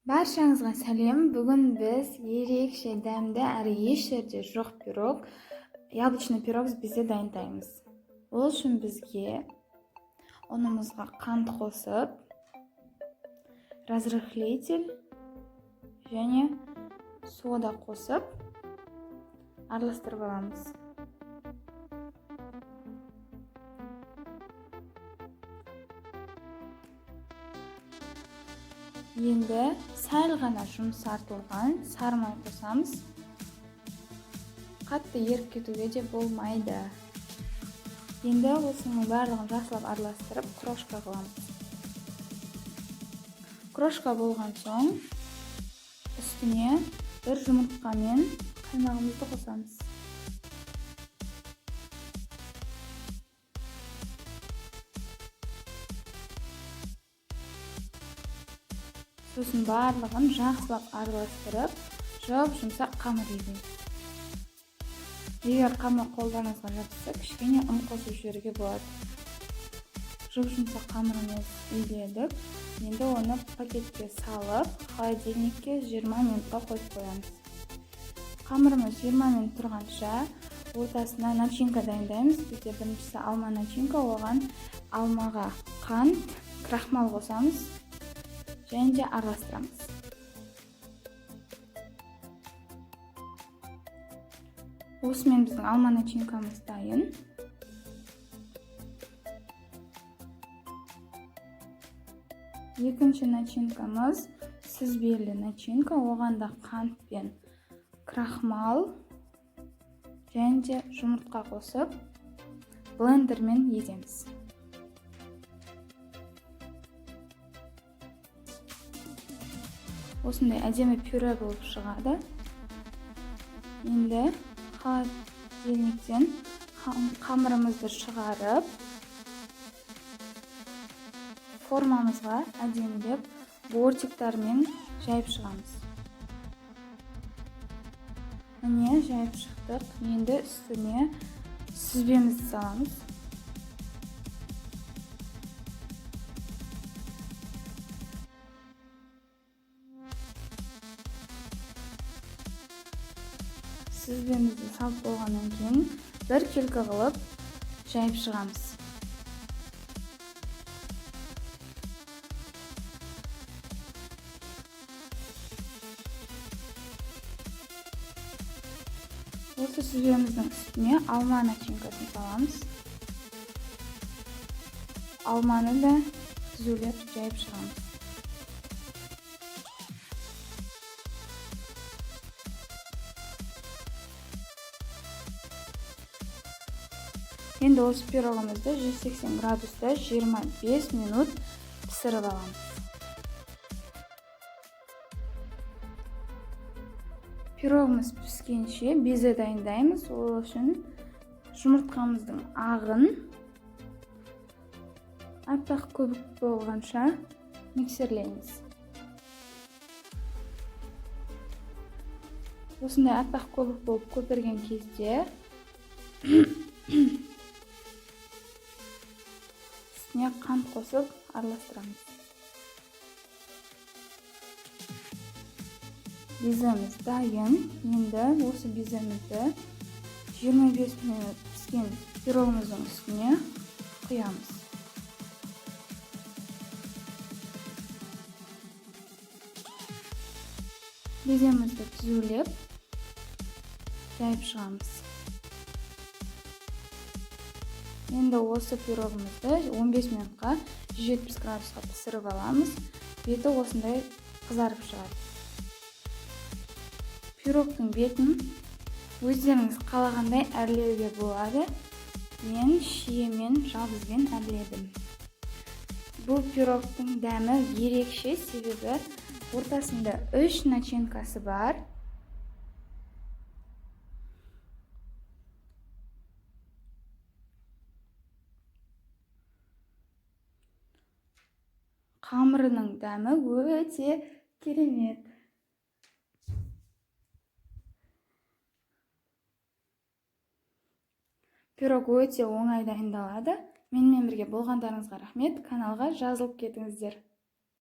Баршаңызға сәлем. Бүгін біз ерекше дәмді әрі еш жерде жоқ пирог, яблочный пирог бізде дайындаймыз. Ол үшін бізге ұнымызға қант қосып, разрыхлитель және сода қосып араластырып аламыз. Енді сәл ғана жұмсартылған сары май қосамыз. Қатты еріп кетуге де болмайды. Енді осының барлығын жақсылап араластырып, крошка қыламыз. Крошка болған соң, үстіне бір жұмыртқа мен қаймағымызды қосамыз. Сосын барлығын жақсылап араластырып, жұмсақ қамыр егеміз. Егер қамыр қолдарыңызға жабысса, кішкене ұн қосып жіберуге болады. Жұмсақ қамырымыз егедік. Енді оны пакетке салып, холодильникке 20 минутқа қойып қоямыз. Қамырымыз 20 минут тұрғанша ортасына начинка дайындаймыз. Бізде біріншісі алма начинка, оған алмаға қант, крахмал қосамыз. Және де араластырамыз. Осымен біздің алма начинкамыз дайын. Екінші начинкамыз сүзбелі начинка, оған да қант пен крахмал және де жұмыртқа қосып блендермен еземіз. Осындай әдемі пюре болып шығады. Енді холодильниктен қамырымызды шығарып, формамызға әдемілеп бортиктармен жайып шығамыз. Міне жайып шықтық. Енді үстіне сүзбемізді саламыз. Сүзбемізді салып болғаннан кейін бір келкі қылып жайып шығамыз. Осы сүзбеміздің үстіне алма начинкасын саламыз. Алманы да түзулеп жайып шығамыз. Енді осы пирогымызды 180 градуста 25 минут пісіріп аламыз. Пирогымыз піскенше безе дайындаймыз. Ол үшін жұмыртқамыздың ағын аппақ көбік болғанша миксерлейміз. Осындай аппақ көбік болып көпірген кезде үстіне қант қосып араластырамыз. Беземіз дайын. Енді осы беземізді 25 минут піскен пирогымыздың үстіне құямыз. Беземізді түзулеп жайып шығамыз. Енді осы пирогымызды 15 минутқа 170 градусқа пісіріп аламыз. Беті осындай қызарып шығады. Пирогтың бетін өздеріңіз қалағандай әрлеуге болады. Мен шиемен жалғызбен әрледім. Бұл пирогтың дәмі ерекше, себебі ортасында 3 начинкасы бар. Қамырының дәмі өте керемет. Пирог өте оңай дайындалады. Менімен бірге болғандарыңызға рахмет. Каналға жазылып кетіңіздер.